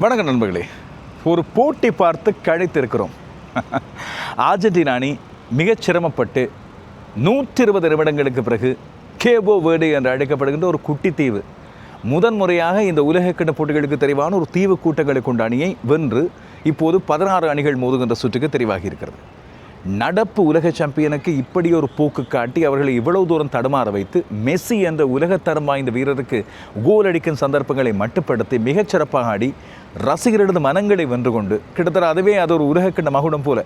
வணக்கம் நண்பர்களே. ஒரு போட்டி பார்த்து கழித்திருக்கிறோம். அர்ஜென்டினா அணி மிகச் சிரமப்பட்டு 120 நிமிடங்களுக்கு பிறகு கேபோ வேர்டே என்று அழைக்கப்படுகின்ற ஒரு குட்டி தீவு முதன்முறையாக இந்த உலகக்கிண்ண போட்டிகளுக்கு தெரிவான ஒரு தீவு கூட்டங்களை கொண்ட அணியை வென்று இப்போது 16 அணிகள் மோதுகின்ற சுற்றுக்கு தெரிவாகி இருக்கிறது. நடப்பு உலக சாம்பியனுக்கு இப்படி ஒரு போக்கு காட்டி அவர்களை இவ்வளவு தூரம் தடுமாற வைத்து மெஸ்ஸி என்ற உலகத்தரம் வாய்ந்த வீரருக்கு கோல் அடிக்கும் சந்தர்ப்பங்களை மட்டுப்படுத்தி மிகச்சிறப்பாக ஆடி ரசிகர்களது மனங்களை வென்று கொண்டு கிட்டத்தட்ட அதுவே அது ஒரு உலகக்கிண்ண மகுடம் போல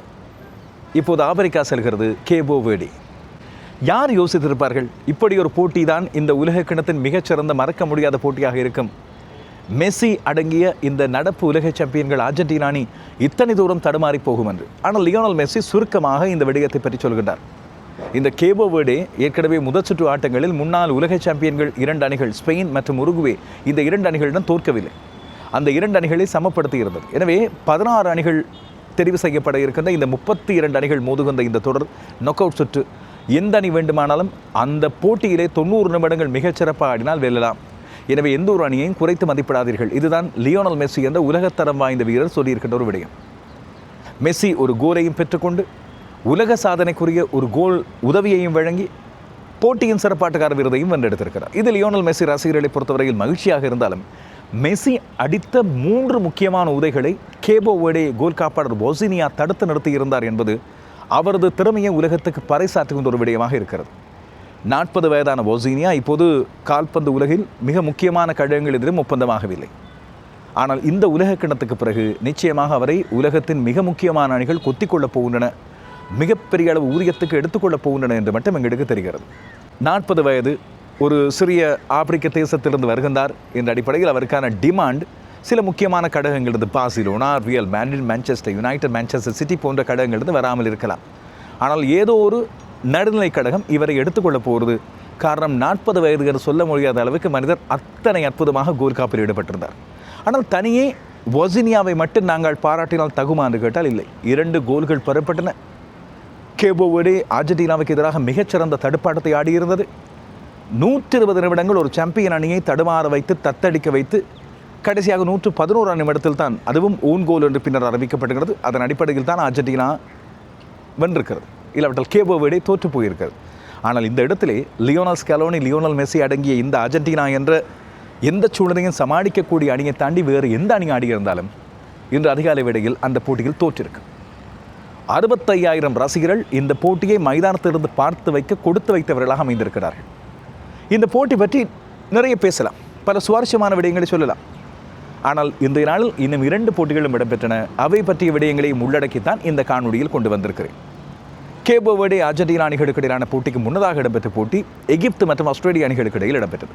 இப்போது ஆப்பிரிக்கா செல்கிறது கேபோ வேர்டே. யார் யோசித்திருப்பார்கள் இப்படி ஒரு போட்டி தான் இந்த உலகக்கிண்ணத்தின் மிகச்சிறந்த மறக்க முடியாத போட்டியாக இருக்கும்? மெஸ்ஸி அடங்கிய இந்த நடப்பு உலக சாம்பியன்கள் அர்ஜென்டினா அணி இத்தனை தூரம் தடுமாறி போகும் என்று. ஆனால் லியோனல் மெஸ்ஸி சுருக்கமாக இந்த விடயத்தை பற்றி சொல்கின்றார். இந்த கேபோ வேர்டே ஏற்கனவே முதல் சுற்று ஆட்டங்களில் முன்னாள் உலக சாம்பியன்கள் 2 அணிகள் ஸ்பெயின் மற்றும் உருகுவே இந்த 2 அணிகளிடம் தோற்கவில்லை. அந்த 2 அணிகளை சமப்படுத்தி இருந்தது. எனவே 16 அணிகள் தெரிவு செய்யப்பட இருக்கின்ற இந்த 32 அணிகள் மோதுகின்ற இந்த தொடர் நாக் அவுட் சுற்று எந்த அணி வேண்டுமானாலும் அந்த போட்டியிலே 90 நிமிடங்கள் மிகச்சிறப்பாக ஆடினால் வெல்லலாம். எனவே எந்த ஒரு அணியையும் குறைத்து மதிப்பிடாதீர்கள். இதுதான் லியோனல் மெஸ்ஸி என்ற உலகத்தரம் வாய்ந்த வீரர் சொல்லியிருக்கின்ற ஒரு விடயம். மெஸ்ஸி ஒரு கோலையும் பெற்றுக்கொண்டு உலக சாதனைக்குரிய ஒரு கோல் உதவியையும் வழங்கி போட்டியின் சிறப்பாட்டுக்கார விருதையும் வென்றெடுத்திருக்கிறார். இது லியோனல் மெஸ்ஸி ரசிகர்களை பொறுத்தவரையில் மகிழ்ச்சியாக இருந்தாலும் மெஸ்ஸி அடித்த 3 முக்கியமான உதைகளை கேபோ வேர்டே கோல் காப்பாளர் பொசினியா தடுத்து நிறுத்தியிருந்தார் என்பது அவரது திறமையை உலகத்துக்கு பறைசாற்றுகின்ற ஒரு விடயமாக இருக்கிறது. 40 வயதான பொசினியா இப்போது கால்பந்து உலகில் மிக முக்கியமான கழகங்கள் எதிரும் ஒப்பந்தமாகவில்லை. ஆனால் இந்த உலகக்கிண்ணத்துக்கு பிறகு நிச்சயமாக அவரை உலகத்தின் மிக முக்கியமான அணிகள் கொத்திக்கொள்ளப் போகின்றன, மிகப்பெரிய அளவு ஊதியத்துக்கு எடுத்துக்கொள்ளப் போகின்றன என்று மட்டும் எங்களுக்கு தெரிகிறது. 40 வயது ஒரு சிறிய ஆப்பிரிக்க தேசத்திலிருந்து வருகின்றார் என்ற அடிப்படையில் அவருக்கான டிமாண்ட் சில முக்கியமான கழகங்களிலிருந்து Barcelona, Real Madrid, Manchester United, Manchester City போன்ற கழகங்களிலிருந்து வராமல் இருக்கலாம். ஆனால் ஏதோ ஒரு நடுநிலை கழகம் இவரை எடுத்துக்கொள்ளப் போகிறது. காரணம் 40 வயது என்று சொல்ல முடியாத அளவுக்கு மனிதர் அத்தனை அற்புதமாக கோல் காப்பில் ஈடுபட்டிருந்தார். ஆனால் தனியே பொசினியாவை மட்டும் நாங்கள் பாராட்டினால் தகுமா என்று கேட்டால் இல்லை. 2 கோல்கள் பெறப்பட்டன. கேபோ வேர்டே அர்ஜென்டினாவுக்கு எதிராக மிகச்சிறந்த தடுப்பாட்டத்தை ஆடியிருந்தது. 120 நிமிடங்கள் ஒரு சாம்பியன் அணியை தடுமாற வைத்து தத்தடிக்க வைத்து கடைசியாக 111 நிமிடத்தில் தான் அதுவும் ஓன் கோல் என்று பின்னர் அறிவிக்கப்படுகிறது. அதன் அடிப்படையில் தான் அர்ஜென்டினா வென்றிருக்கிறது. இல்லாவிட்டால் கேபோ வேர்டே தோற்று போயிருக்கிறது. ஆனால் இந்த இடத்திலே லியோனல் ஸ்கலோனி, லியோனல் மெஸ்ஸி அடங்கிய இந்த அர்ஜென்டினா என்ற எந்த சூழ்நிலையும் சமாளிக்கக்கூடிய அணியை தாண்டி வேறு எந்த அணி ஆடியிருந்தாலும் இன்று அதிகாலை வேளையில் அந்த போட்டியில் தோற்றிருக்கு. 65,000 ரசிகர்கள் இந்த போட்டியை மைதானத்திலிருந்து பார்த்து வைக்க கொடுத்து வைத்தவர்களாக அமைந்திருக்கிறார்கள். இந்த போட்டி பற்றி நிறைய பேசலாம், பல சுவாரஸ்யமான விடயங்களை சொல்லலாம். ஆனால் இன்றைய நாளில் இன்னும் 2 போட்டிகளும் இடம்பெற்றன. அவை பற்றிய விடயங்களையும் உள்ளடக்கித்தான் இந்த காணொலியில் கொண்டு வந்திருக்கிறேன். கேபோ வேர்டே அர்ஜென்டினா அணிகளுக்கு இடையிலான போட்டிக்கு முன்னதாக இடம்பெற்ற போட்டி எகிப்து மற்றும் ஆஸ்திரேலிய அணிகளுக்கு இடையில் இடம்பெற்றது.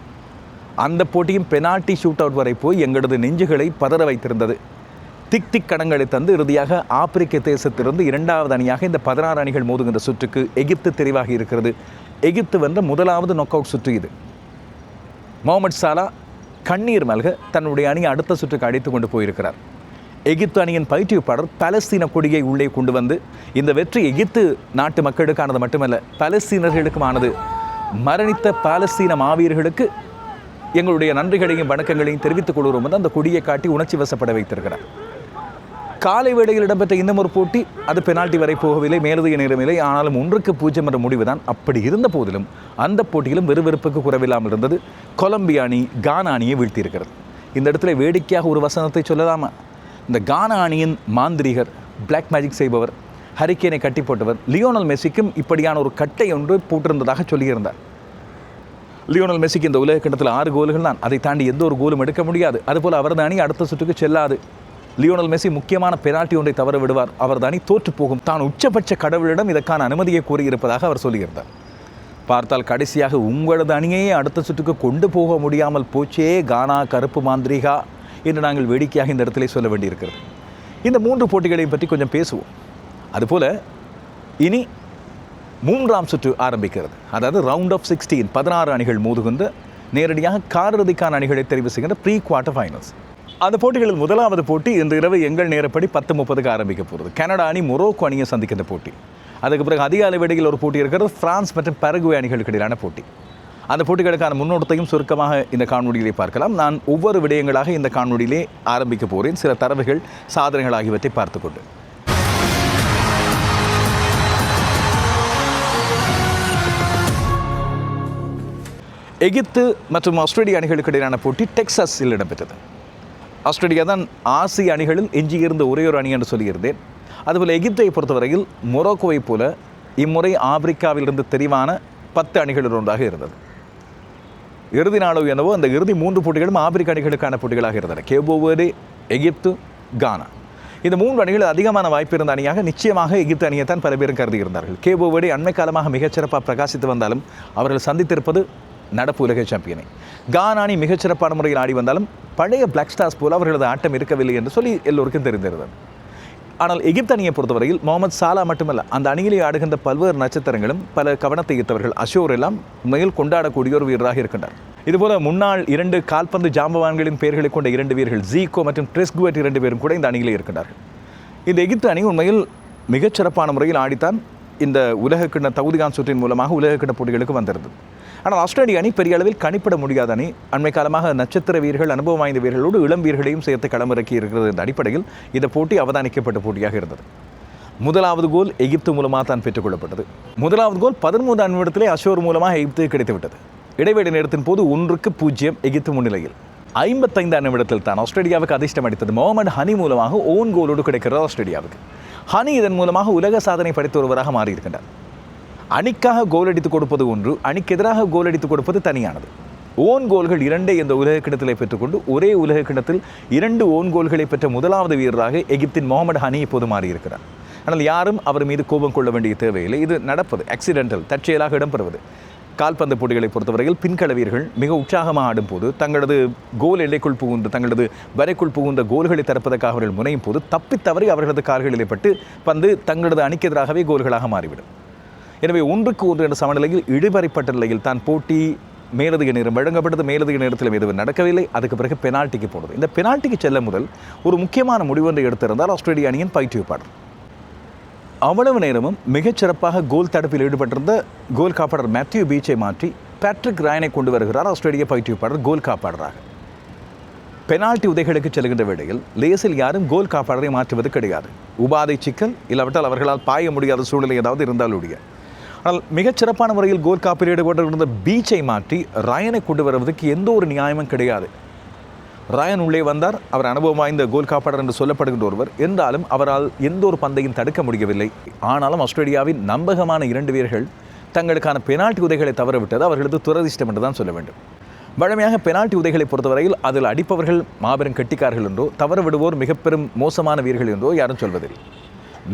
அந்த போட்டியும் பெனால்டி ஷூட் அவுட் வரை போய் எங்களது நெஞ்சுகளை பதற வைத்திருந்தது. திக் கணங்களை தந்து இறுதியாக ஆப்பிரிக்க தேசத்திலிருந்து 2வது அணியாக இந்த 16 அணிகள் மோதுகின்ற சுற்றுக்கு எகிப்து தெரிவாகி இருக்கிறது. எகிப்து வென்ற முதலாவது நாக் அவுட் சுற்று இது. முகமது சாலா கண்ணீர் மல்க தன்னுடைய அணியை அடுத்த சுற்றுக்கு அழைத்து கொண்டு போயிருக்கிறார். எகிப்து அணியின் பயிற்றுவிப்பாளர் பாலஸ்தீன கொடியை உள்ளே கொண்டு வந்து இந்த வெற்றி எகிப்து நாட்டு மக்களுக்கானது மட்டுமல்ல, பாலஸ்தீனர்களுக்குமானது. மரணித்த பாலஸ்தீன மாவீரர்களுக்கு எங்களுடைய நன்றிகளையும் வணக்கங்களையும் தெரிவித்துக் கொள்கிறோம் என்று அந்த கொடியை காட்டி உணர்ச்சி வசப்பட வைத்திருக்கிறார். காலை வேளையில் இடம்பெற்ற இன்னும் ஒரு போட்டி, அது பெனால்டி வரை போகவில்லை, மேலதிக நேரமில்லை. ஆனாலும் 1-0 என்ற முடிவு தான். அப்படி இருந்த போதிலும் அந்த போட்டியிலும் விறுவிறுப்புக்கு குறைவில்லாமல் இருந்தது. கொலம்பியா அணி கானா அணியை வீழ்த்தியிருக்கிறது. இந்த இடத்துல வேடிக்கையாக ஒரு வசனத்தை சொல்லலாமா? இந்த கானா அணியின் மாந்திரிகர், பிளாக் மேஜிக் செய்பவர், ஹரிக்கேனை கட்டி போட்டவர் லியோனல் மெஸ்ஸிக்கும் இப்படியான ஒரு கட்டை ஒன்று போட்டிருந்ததாக சொல்லியிருந்தார். லியோனல் மெஸ்ஸிக்கு இந்த உலக கிண்ணத்தில் 6 கோல்கள் தான், அதை தாண்டி எந்த ஒரு கோலும் எடுக்க முடியாது. அதுபோல் அவரது அணி அடுத்த சுற்றுக்கு செல்லாது. லியோனல் மெஸ்ஸி முக்கியமான பெனால்டி ஒன்றை தவற விடுவார், அவரது அணி தோற்று போகும். தான் உச்சபட்ச கடவுளிடம் இதற்கான அனுமதியை கூறியிருப்பதாக அவர் சொல்லியிருந்தார். பார்த்தால் கடைசியாக உங்களது அணியையே அடுத்த சுற்றுக்கு கொண்டு போக முடியாமல் போச்சே கானா கருப்பு மாந்திரிகா என்று நாங்கள் வேடிக்கையாக இந்த இடத்திலே சொல்ல வேண்டியிருக்கிறது. இந்த 3 போட்டிகளையும் பற்றி கொஞ்சம் பேசுவோம். அதுபோல் இனி 3ஆம் சுற்று ஆரம்பிக்கிறது. அதாவது ரவுண்ட் ஆஃப் 16, 16 அணிகள் மோதுகின்ற நேரடியாக காலிறுதிக்கான அணிகளை தெரிவு செய்கின்ற ப்ரீ குவார்ட்டர் ஃபைனல்ஸ். அந்த போட்டிகளில் முதலாவது போட்டி இன்று இரவு எங்கள் நேரப்படி 10:30க்கு ஆரம்பிக்க போகிறது. கனடா அணி மொரோக்கோ அணியை சந்திக்கின்ற போட்டி. அதுக்கு பிறகு அதிகாலை வேளையில் ஒரு போட்டி இருக்கிறது, பிரான்ஸ் மற்றும் பரகுவே அணிகளுக்கு இடையிலான போட்டி. அந்த போட்டிகளுக்கான முன்னோட்டத்தையும் சுருக்கமாக இந்த காணொலியிலே பார்க்கலாம். நான் ஒவ்வொரு விடயங்களாக இந்த காணொலியிலே ஆரம்பிக்க போகிறேன், சில தரவுகள், சாதனைகள் ஆகியவற்றை பார்த்துக்கொண்டு. எகிப்து மற்றும் ஆஸ்திரேலிய அணிகளுக்கு இடையிலான போட்டி டெக்சாஸில் இடம்பெற்றது. ஆஸ்திரேலியா தான் ஆசிய அணிகளில் எஞ்சியிருந்த ஒரே ஒரு அணி என்று சொல்லியிருந்தேன். அதுபோல் எகிப்தை பொறுத்தவரையில் மொரோக்கோவை போல இம்முறை ஆப்பிரிக்காவிலிருந்து தெரிவான 10 அணிகளில் ஒன்றாக இருந்தது. இறுதி நாளோ என்னவோ அந்த இறுதி 3 போட்டிகளும் ஆப்பிரிக்க அணிகளுக்கான போட்டிகளாக இருந்தன. கேபோ வேர்டே, எகிப்து, கானா. இந்த 3 அணிகள் அதிகமான வாய்ப்பு இருந்த அணியாக நிச்சயமாக எகிப்து அணியைத்தான் பல பேரும் கருதியிருந்தார்கள். கேபோ வேர்டே அண்மை காலமாக மிகச்சிறப்பாக பிரகாசித்து வந்தாலும் அவர்கள் சந்தித்திருப்பது நடப்பு உலக சாம்பியனை. கானா அணி மிகச்சிறப்பான முறையில் ஆடி வந்தாலும் பழைய பிளாக் ஸ்டார்ஸ் போல அவர்களது ஆட்டம் இருக்கவில்லை என்று சொல்லி எல்லோருக்கும் தெரிந்திருந்தது. ஆனால் எகிப்து அணியை பொறுத்தவரையில் முகமது சாலா மட்டுமல்ல, அந்த அணியிலே ஆடுகின்ற பல்வேறு நட்சத்திரங்களும் பல கவனத்தை ஈர்த்தவர்கள். அஷோர் எல்லாம் உண்மையில் கொண்டாடக்கூடிய ஒரு வீரராக இருக்கின்றார். இதுபோல முன்னாள் 2 கால்பந்து ஜாம்பவான்களின் பெயர்களை கொண்ட 2 வீரர்கள் ஜீகோ மற்றும் ட்ரெஸ்குவெட் 2 பேரும் கூட இந்த அணியிலே இருக்கின்றார்கள். இந்த எகிப்து அணி உண்மையில் மிகச்சிறப்பான முறையில் ஆடித்தான் இந்த உலகக்கிண்ண தகுதிகான் சுற்றின் மூலமாக உலகக்கிண்ண போட்டிகளுக்கு வந்திருந்தது. ஆனால் ஆஸ்திரேலிய அணி பெரிய அளவில் கணிப்பிட முடியாத அணி. அண்மை காலமாக நட்சத்திர வீரர்கள், அனுபவம் வாய்ந்த வீரர்களோடு இளம் வீரர்களையும் சேர்த்து களமிறக்கி இருக்கிறது. என்ற அடிப்படையில் இந்த போட்டி அவதானிக்கப்பட்ட போட்டியாக இருந்தது. முதலாவது கோல் எகிப்து மூலமாக தான் பெற்றுக்கொள்ளப்பட்டது. முதலாவது கோல் 13ஆம் நிமிடத்திலே அஷோர் மூலமாக எகிப்து கிடைத்துவிட்டது. இடைவேளை நேரத்தின் போது 1-0 எகிப்து முன்னிலையில். 55ஆம் நிமிடத்தில் தான் ஆஸ்திரேலியாவுக்கு அதிர்ஷ்டம் அடித்தது. முகமது ஹனி மூலமாக ஓன் கோலோடு கிடைக்கிறது ஆஸ்திரேலியாவுக்கு. ஹனி இதன் மூலமாக உலக சாதனை படைத்த ஒருவராக மாறியிருக்கின்றார். அணிக்காக கோல் அடித்து கொடுப்பது ஒன்று, அணிக்கு எதிராக கோல் அடித்து கொடுப்பது தனியானது. ஓன் கோல்கள் 2 இந்த உலக கிண்ணத்திலே பெற்றுக்கொண்டு ஒரே உலக கிண்ணத்தில் 2 ஓன் கோல்களை பெற்ற முதலாவது வீரராக எகிப்தின் முகமது ஹனி இப்போது மாறியிருக்கிறார். ஆனால் யாரும் அவர் மீது கோபம் கொள்ள வேண்டிய தேவையில்லை. இது நடப்பது, ஆக்சிடென்டல், தற்செயலாக இடம்பெறுவது. கால்பந்து போட்டிகளை பொறுத்தவரையில் பின்கள வீரர்கள் மிக உற்சாகமாக ஆடும்போது தங்களது கோல் எல்லைக்குள் புகுந்து தங்களது வரைக்குள் புகுந்த கோல்களை தடுப்பதற்காக அவர்கள் முனையும் போது தப்பித்தவரை அவர்களது கால்களிலே பட்டு பந்து தங்களது அணிக்கு எதிராகவே கோல்களாக மாறிவிடும். எனவே 1-1 என்ற சமநிலையில் இழுபறிப்பட்ட நிலையில் தான் போட்டி மேலதிக நேரம் வழங்கப்பட்டது. மேலதிக நேரத்தில் எதுவும் நடக்கவில்லை. அதுக்கு பிறகு பெனால்ட்டிக்கு போனது. இந்த பெனால்ட்டிக்கு செல்ல முதல் ஒரு முக்கியமான முடிவொன்றை எடுத்திருந்தால் ஆஸ்திரேலிய அணியின் பயிற்றுவிப்பாளர். அவ்வளவு நேரமும் மிகச்சிறப்பாக கோல் தடுப்பில் ஈடுபட்டிருந்த கோல் காப்பாளர் மேத்யூ பீச்சை மாற்றி பேட்ரிக் ராயனை கொண்டு வருகிறார் ஆஸ்திரேலிய பயிற்றுவிப்பாளர் கோல் காப்பாளராக. பெனால்ட்டி உதைகளுக்கு செல்கின்ற வேளையில் லேசில் யாரும் கோல் காப்பாளரை மாற்றுவது கிடையாது. உபாதை சிக்கல் இல்லாவிட்டால் அவர்களால் பாய முடியாத சூழ்நிலை ஏதாவது இருந்தாலுடைய. ஆனால் மிகச்சிறப்பான முறையில் கோல் காப்பில் ஈடுபட்டிருந்த பீச்சை மாற்றி ராயனை கொண்டு வருவதற்கு எந்த ஒரு நியாயமும் கிடையாது. ராயன் உள்ளே வந்தார். அவர் அனுபவம் வாய்ந்த கோல் காப்பாளர் என்று சொல்லப்படுகின்ற ஒருவர். என்றாலும் அவரால் எந்த ஒரு பந்தையும் தடுக்க முடியவில்லை. ஆனாலும் ஆஸ்திரேலியாவின் நம்பகமான 2 வீரர்கள் தங்களுக்கான பெனால்ட்டி உதைகளை தவறவிட்டது அவர்களது துரதிர்ஷ்டம் என்று தான் சொல்ல வேண்டும். வழமையாக பெனால்ட்டி உதைகளை பொறுத்தவரையில் அதில் அடிப்பவர்கள் மாபெரும் கெட்டிக்காரர்கள் என்றோ தவறு விடுவோர் மிக பெரும் மோசமான வீரர்கள் என்றோ யாரும் சொல்வதில்லை.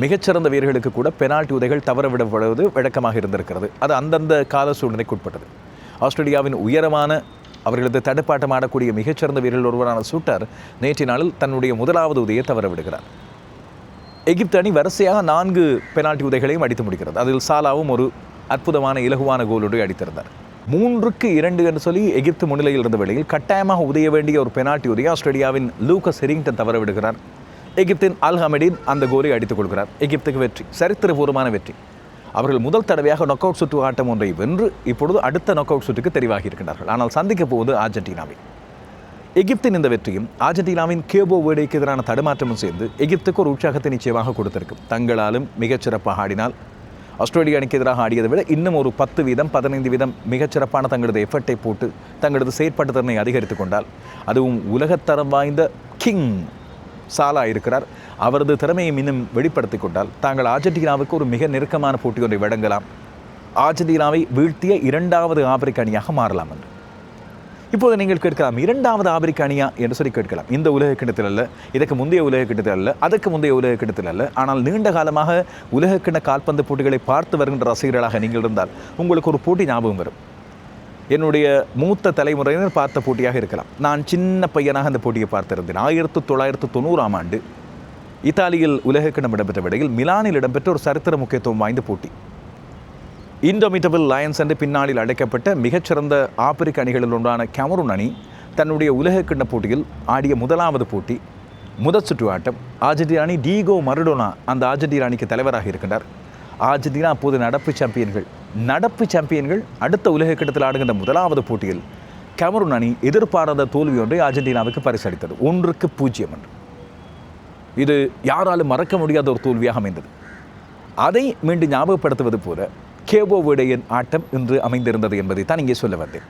மிகச்சிறந்த வீரர்களுக்கு கூட பெனால்ட்டி உதைகள் தவறவிடப்படுவது வழக்கமாக இருந்திருக்கிறது. அது அந்தந்த கால சூழ்நிலைக்கு உட்பட்டது. ஆஸ்திரேலியாவின் உயரமான அவர்களது தடுப்பாட்டம் ஆடக்கூடிய மிகச்சிறந்த வீரர்கள் ஒருவரான சூட்டர் நேற்று நாளில் தன்னுடைய முதலாவது உதையை தவறவிடுகிறார். எகிப்து அணி வரிசையாக 4 பெனால்ட்டி உதைகளையும் அடித்து முடிக்கிறது. அதில் சாலாவும் ஒரு அற்புதமான இலகுவான கோலோடு அடித்திருந்தார். 3-2 என்று சொல்லி எகிப்து முன்னிலையில் இருந்த வேளையில் கட்டாயமாக உதைய வேண்டிய ஒரு பெனால்ட்டி உதையை ஆஸ்திரேலியாவின் லூகஸ் ஹெரிங்டன் தவறவிடுகிறார். எகிப்தின் அல் ஹமீடின் அந்த கோலை அடித்துக் கொள்கிறார். எகிப்துக்கு வெற்றி, சரித்திரபூர்வமான வெற்றி. அவர்கள் முதல் தடவையாக நாக் அவுட் சுற்று ஆட்டம் ஒன்றை வென்று இப்பொழுது அடுத்த நாக் அவுட் சுற்றுக்கு தெரிவாகி இருக்கின்றார்கள். ஆனால் சந்திக்க போவது அர்ஜென்டினாவை. எகிப்தின் இந்த வெற்றியும் அர்ஜென்டினாவின் கேபோ வேர்டேக்கு எதிரான தடுமாற்றமும் சேர்ந்து எகிப்துக்கு ஒரு உற்சாகத்தை நிச்சயமாக கொடுத்திருக்கும். தங்களாலும் மிகச்சிறப்பாக ஆடினால் ஆஸ்திரேலிய அணிக்கு எதிராக ஆடியதை விட இன்னும் ஒரு 10%, 15% மிகச்சிறப்பான தங்களது எஃபர்ட்டை போட்டு தங்களது செயற்பாட்டு திறனை அதிகரித்து கொண்டால், அதுவும் உலகத்தரம் வாய்ந்த கிங் சாலா இருக்கிறார், அவரது திறமையை இன்னும் வெளிப்படுத்திக் கொண்டால் தாங்கள் அர்ஜென்டினாவுக்கு ஒரு மிக நெருக்கமான போட்டி ஒன்றை வழங்கலாம். அர்ஜென்டினாவை வீழ்த்திய 2வது ஆப்பிரிக்க அணியாக மாறலாம் என்று. இப்போது நீங்கள் கேட்கலாம், 2வது ஆப்பிரிக்க அணியா என்று சொல்லி கேட்கலாம். இந்த உலக கிண்ணத்தில் அல்ல, இதற்கு முந்தைய உலக கிண்ணத்தில் அல்ல, அதற்கு முந்தைய உலக கிண்ணத்தில் அல்ல. ஆனால் நீண்ட காலமாக உலக கிண்ண கால்பந்து போட்டிகளை பார்த்து வருகின்ற ரசிகர்களாக நீங்கள் இருந்தால் உங்களுக்கு ஒரு போட்டி ஞாபகம் வரும். என்னுடைய மூத்த தலைமுறையினர் பார்த்த போட்டியாக இருக்கலாம். நான் சின்ன பையனாக அந்த போட்டியை பார்த்திருந்தேன். 1990ஆம் ஆண்டு இத்தாலியில் உலகக்கிண்ணம் இடம்பெற்ற வேளையில் மிலானில் இடம்பெற்ற ஒரு சரித்திர முக்கியத்துவம் வாய்ந்த போட்டி. இண்டோமிட்டபிள் லயன்ஸ் என்று பின்னாளில் அழைக்கப்பட்ட மிகச்சிறந்த ஆப்பிரிக்க அணிகளில் ஒன்றான கேமரூன் அணி தன்னுடைய உலகக்கிண்ண போட்டியில் ஆடிய முதலாவது போட்டி, முதற் சுற்று ஆட்டம். அர்ஜென்டினா அணி டீகோ மரடோனா அந்த அர்ஜென்டினா அணிக்கு தலைவராக இருக்கின்றார். அர்ஜென்டினா அப்போது நடப்பு சாம்பியன்கள். நடப்பு சாம்பியன்கள் அடுத்த உலகக்கிண்ணத்தில் ஆடுகின்ற முதலாவது போட்டியில் கெமரூன் அணி எதிர்பாராத தோல்வி ஒன்றை அர்ஜென்டினாவுக்கு பரிசளித்தது 1-0 என்று. இது யாராலும் மறக்க முடியாத ஒரு தோல்வியாக அமைந்தது. அதை மீண்டும் ஞாபகப்படுத்துவது போல கேபோ வெர்டேயின் ஆட்டம் இன்று அமைந்திருந்தது என்பதை தான் இங்கே சொல்ல வந்தேன்.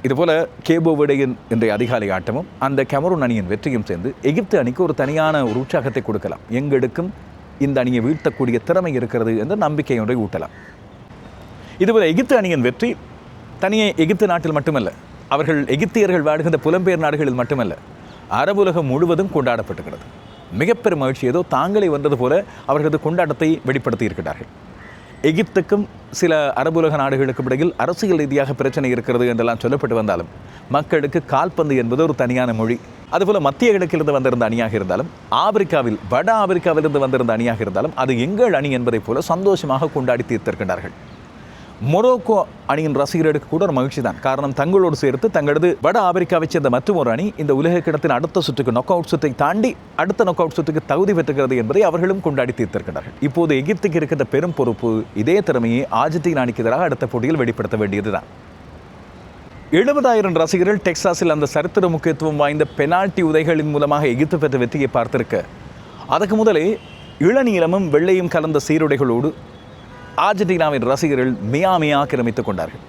இதுபோல் கேபோ வெர்டேயின் இன்றைய அதிகாலை ஆட்டமும் அந்த கெமரூன் அணியின் வெற்றியும் சேர்ந்து எகிப்து அணிக்கு ஒரு தனியான ஒரு உற்சாகத்தை கொடுக்கலாம். எங்களுக்கும் இந்த அணியை வீழ்த்தக்கூடிய திறமை இருக்கிறது என்ற நம்பிக்கை ஒன்றை ஊட்டலாம். இதுபோல் எகிப்து அணியின் வெற்றி தனியே எகிப்து நாட்டில் மட்டுமல்ல, அவர்கள் எகிப்தியர்கள் வாடுகின்ற புலம்பெயர் நாடுகளில் மட்டுமல்ல, அரபுலகம் முழுவதும் கொண்டாடப்பட்டுகிறது. மிகப்பெரும் மகிழ்ச்சி, ஏதோ தாங்களே வந்தது போல அவர்களது கொண்டாட்டத்தை வெளிப்படுத்தி இருக்கிறார்கள். எகிப்துக்கும் சில அரபுலக நாடுகளுக்கும் இடையில் அரசியல் ரீதியாக பிரச்சனை இருக்கிறது என்றெல்லாம் சொல்லப்பட்டு வந்தாலும் மக்களுக்கு கால்பந்து என்பது ஒரு தனியான மொழி. அதுபோல் மத்திய கிழக்கிலிருந்து வந்திருந்த அணியாக இருந்தாலும், வட ஆப்பிரிக்காவிலிருந்து வந்திருந்த அணியாக இருந்தாலும் அது எங்கள் அணி என்பதை போல சந்தோஷமாக கொண்டாடி தீர்த்திருக்கின்றார்கள். மொரோக்கோ அணியின் ரசிகர்களுக்கு கூட ஒரு மகிழ்ச்சி தான். காரணம், தங்களோடு சேர்த்து தங்களது வட ஆப்பிரிக்காவை சேர்ந்த மற்றும் ஒரு அணி இந்த உலகக்கிண்ணத்தின் அடுத்த சுற்றுக்கு நொக் அவுட் சுற்றை தாண்டி அடுத்த நொக் அவுட் சுற்றுக்கு தகுதி பெற்றுகிறது என்பதை அவர்களும் கொண்டாடி தீர்த்திருக்கிறார்கள். இப்போது எகிப்துக்கு இருக்கின்ற பெரும் பொறுப்பு இதே திறமையை அர்ஜென்டினா அணிக்கு எதிராக அடுத்த போட்டியில் வெளிப்படுத்த வேண்டியதுதான். 70,000 ரசிகர்கள் டெக்சாஸில் அந்த சரித்திர முக்கியத்துவம் வாய்ந்த பெனால்டி உதைகளின் மூலமாக எகிப்து பெற்ற வெற்றியை பார்த்திருக்க, அதற்கு முதலே இளநீலமும் வெள்ளையும் கலந்த சீருடைகளோடு அர்ஜென்டினாவின் ரசிகர்கள் மியாமியை ஆக்கிரமித்துக் கொண்டார்கள்.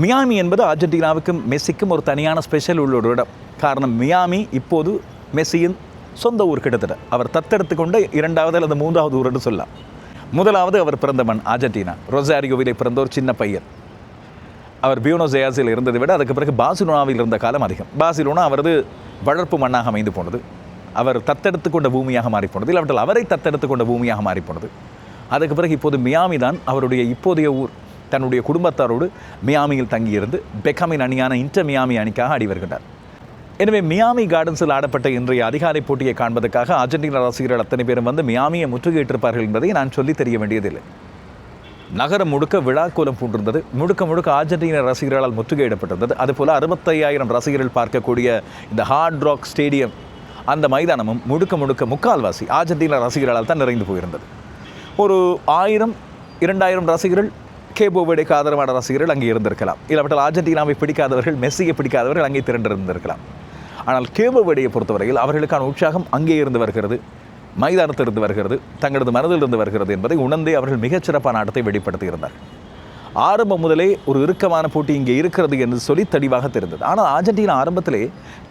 மியாமி என்பது அர்ஜென்டினாவுக்கும் மெஸ்ஸிக்கும் ஒரு தனியான ஸ்பெஷல் உள்ள ஒரு இடம். காரணம், மியாமி இப்போது மெஸ்ஸியின் சொந்த ஊர். கிட்டத்தட்ட அவர் தத்தெடுத்து கொண்ட 2வது அல்லது 3வது ஊர் என்று சொல்லலாம். முதலாவது அவர் பிறந்த மண் அர்ஜென்டினா. ரொசாரியோவிலே பிறந்த ஒரு சின்ன பையன். அவர் பியூனோஸ் ஏர்ஸில் இருந்ததை விட அதுக்கு பிறகு பார்சிலோனாவில் இருந்த காலம் அதிகம். பார்சிலோனா அவரது வளர்ப்பு மண்ணாக அமைந்து போனது. அவர் தத்தெடுத்து கொண்ட பூமியாக மாறிப்போனது, இல்லாவிட்டால் அவரை தத்தெடுத்து கொண்ட பூமியாக மாறிப்போனது. அதுக்கு பிறகு இப்போது மியாமி தான் அவருடைய இப்போதைய ஊர். தன்னுடைய குடும்பத்தாரோடு மியாமியில் தங்கியிருந்து பெக்காமின் அணியான இன்டர் மியாமி அணிக்காக ஆடி வருகின்றார். எனவே மியாமி கார்டன்ஸில் ஆடப்பட்ட இன்றைய அதிகாலை போட்டியை காண்பதற்காக அர்ஜென்டினா ரசிகர்கள் அத்தனை பேரும் வந்து மியாமியை முற்றுகையிட்டிருப்பார்கள் என்பதை நான் சொல்லி தெரிய வேண்டியதில்லை. நகரம் முழுக்க விழாக்கோலம் பூண்டிருந்தது. முழுக்க அர்ஜென்டினா ரசிகர்களால் முற்றுகையிடப்பட்டிருந்தது. அதுபோல் 65,000 ரசிகர்கள் பார்க்கக்கூடிய இந்த ஹார்ட் ராக் ஸ்டேடியம், அந்த மைதானமும் முழுக்க முக்கால்வாசி அர்ஜென்டினா ரசிகர்களால் தான் நிறைந்து போயிருந்தது. ஒரு 1000-2000 ரசிகர்கள், கேபோ வெர்டேக்கு ஆதரவான ரசிகர்கள் அங்கே இருந்திருக்கலாம். இல்லாவிட்டால் அர்ஜென்டினாவை பிடிக்காதவர்கள், மெஸ்ஸியை பிடிக்காதவர்கள் அங்கே திரண்டிருந்திருக்கலாம். ஆனால் கேபோ வெர்டேயை பொறுத்தவரையில் அவர்களுக்கான உற்சாகம் அங்கே இருந்து வருகிறது, மைதானத்திலிருந்து வருகிறது, தங்களது மனதிலிருந்து வருகிறது என்பதை உணர்ந்தே அவர்கள் மிகச்சிறப்பான ஆட்டத்தை வெளிப்படுத்தியிருந்தார்கள். ஆரம்பம் முதலே ஒரு இறுக்கமான போட்டி இங்கே இருக்கிறது என்று சொல்லி தெளிவாக தெரிந்தது. ஆனால் அர்ஜென்டினா ஆரம்பத்திலே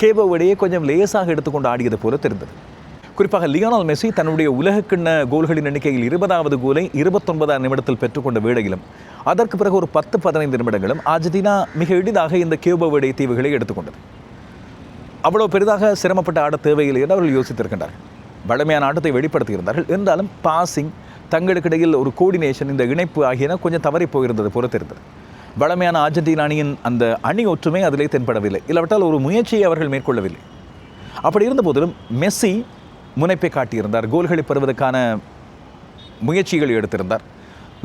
கேபோ வெர்டேயை கொஞ்சம் லேசாக எடுத்துக்கொண்டு ஆடியது போல தெரிந்தது. குறிப்பாக லியோனல் மெஸ்ஸி தன்னுடைய உலகக்கிண்ண கோல்களின் எண்ணிக்கையில் 20வது கோலை 29ஆம் நிமிடத்தில் பெற்றுக்கொண்ட வேளையிலும் அதற்கு பிறகு ஒரு 10-15 நிமிடங்களும் அர்ஜென்டினா மிக எளிதாக இந்த கேபோ வெர்டே தீவுகளை எடுத்துக்கொண்டது. அவ்வளோ பெரிதாக சிரமப்பட்ட ஆட தேவையில்லை என்று அவர்கள் யோசித்திருக்கின்றார்கள். வலிமையான ஆட்டத்தை வெளிப்படுத்தியிருந்தார்கள். இருந்தாலும் பாசிங், தங்களுக்கிடையில் ஒரு கோஆர்டினேஷன், இந்த இணைப்பு ஆகியன கொஞ்சம் தவறி போயிருந்தது போல தெரிந்தது. வலிமையான அர்ஜென்டினா அணியின் அந்த அணி ஒற்றுமை அதிலே தென்படவில்லை. இல்லாவிட்டால் ஒரு முயற்சியை அவர்கள் மேற்கொள்ளவில்லை. அப்படி இருந்த போதிலும் மெஸ்ஸி முனைப்பை காட்டியிருந்தார். கோல்களை பெறுவதற்கான முயற்சிகள் எடுத்திருந்தார்.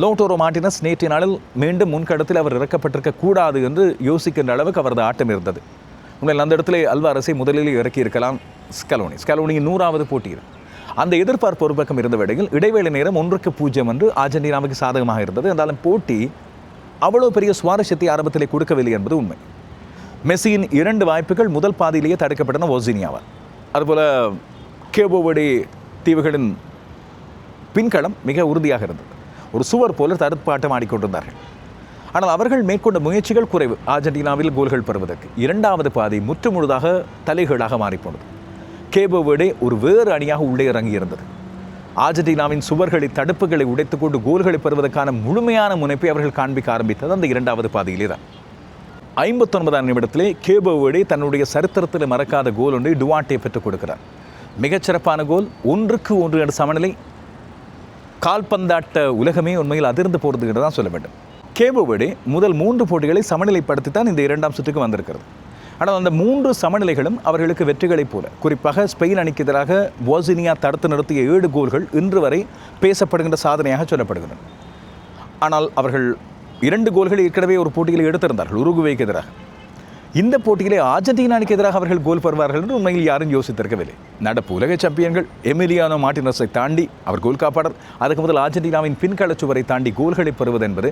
லோட்டோரோ மார்டினஸ் நேற்றைய நாளில் மீண்டும் முன்கடத்தில் அவர் இறக்கப்பட்டிருக்க கூடாது என்று யோசிக்கின்ற அளவுக்கு அவரது ஆட்டம் இருந்தது. உண்மையில் அந்த இடத்துல அல்வாரஸை முதலில் இறக்கியிருக்கலாம் ஸ்கலோனியின் 100வது போட்டியில். அந்த எதிர்பார்ப்பு ஒரு பக்கம் இருந்த வேளையில் இடைவேளை நேரம் 1-0 என்று அர்ஜென்டினாவுக்கு சாதகமாக இருந்தது. என்றாலும் போட்டி அவ்வளோ பெரிய சுவாரஸ்யத்தை ஆரம்பத்திலே கொடுக்கவில்லை என்பது உண்மை. மெஸ்ஸியின் 2 வாய்ப்புகள் முதல் பாதியிலேயே தடுக்கப்பட்டன ஓசினியாவால். அதுபோல் கேபோ வெர்டே தீவுகளின் பின்களம் மிக உறுதியாக இருந்தது. ஒரு சுவர் போல தடுப்பாட்டம் ஆடிக்கொண்டிருந்தார்கள். ஆனால் அவர்கள் மேற்கொண்ட முயற்சிகள் குறைவு அர்ஜென்டினாவில் கோல்கள் பெறுவதற்கு. 2வது பாதி முற்றுமுழுதாக தலைகளாக மாறிப்போனது. கேபோ வெர்டே ஒரு வேறு அணியாக உள்ளே இறங்கியிருந்தது. அர்ஜென்டினாவின் சுவர்களை, தடுப்புகளை உடைத்துக்கொண்டு கோல்களை பெறுவதற்கான முழுமையான முனைப்பை அவர்கள் காண்பிக்க ஆரம்பித்தது அந்த 2வது பாதியிலே தான். 59ஆம் நிமிடத்திலே கேபோ வெர்டே தன்னுடைய சரித்திரத்தில் மறக்காத கோல் ஒன்றை டுவார்ட்டே பெற்றுக் கொடுக்கிறார். மிகச்சிறப்பான கோல். 1-1 என்ற சமநிலை. கால்பந்தாட்ட உலகமே உண்மையில் அதிர்ந்து போகிறது என்று தான் சொல்ல வேண்டும். கேபோ வெர்டே முதல் 3 போட்டிகளை சமநிலைப்படுத்தி தான் இந்த 2ஆம் சுற்றுக்கு வந்திருக்கிறது. ஆனால் அந்த 3 சமநிலைகளும் அவர்களுக்கு வெற்றிகளைப் போல, குறிப்பாக ஸ்பெயின் அணிக்கு எதிராக போஸ்னியா தடுத்து நிறுத்திய 7 கோல்கள் இன்று வரை பேசப்படுகின்ற சாதனையாக சொல்லப்படுகின்றன. ஆனால் அவர்கள் 2 கோல்களை ஏற்கனவே ஒரு போட்டியில் எடுத்திருந்தார்கள் உருகுவேக்கு எதிராக. இந்த போட்டியிலே அர்ஜென்டினா அணிக்கு எதிராக அவர்கள் கோல் பெறுவார்கள் என்று உண்மையில் யாரும் யோசித்திருக்கவில்லை. நடப்பு உலக சாம்பியன்கள் எமிலியானோ மார்டினஸை தாண்டி அவர் கோல் காப்பாளர். அதுக்கு முதல் அர்ஜென்டினாவின் பின்கள சுவரை தாண்டி கோல்களை பெறுவது என்பது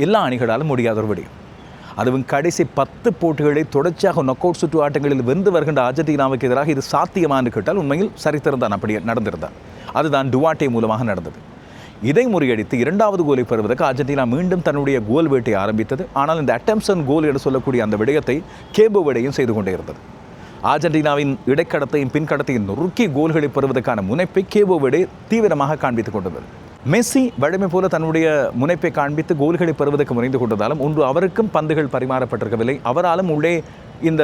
எல்லா அணிகளாலும் முடியாத ஒரு விடயம். அதுவும் கடைசி 10 போட்டிகளை தொடர்ச்சியாக நொக் அவுட் சுற்று ஆட்டங்களில் வென்று வருகின்ற அர்ஜென்டினாவுக்கு எதிராக இது சாத்தியமானு கேட்டால் உண்மையில் சரித்திரம் தான் அப்படி நடந்திருந்தார். அதுதான் டுவார்ட்டே மூலமாக நடந்தது. இதை முறியடித்து 2வது கோலை பெறுவதற்கு அர்ஜென்டினா மீண்டும் தன்னுடைய கோல் வேட்டை ஆரம்பித்தது. ஆனால் இந்த அட்டம்சன் கோல் என்று சொல்லக்கூடிய அந்த விடயத்தை கேபோ வெர்டேயும் செய்து கொண்டே இருந்தது. அர்ஜென்டினாவின் இடைக்கடத்தையும் பின்கடத்தையும் நொறுக்கி கோல்களை பெறுவதற்கான முனைப்பை கேபோ வெர்டே தீவிரமாக காண்பித்துக் கொண்டிருந்தது. மெஸ்ஸி வழமை போல தன்னுடைய முனைப்பை காண்பித்து கோல்களை பெறுவதற்கு முனைந்து கொண்டதாலும் ஒன்று அவருக்கும் பந்துகள் பரிமாறப்பட்டிருக்கவில்லை, அவராலும் உள்ளே இந்த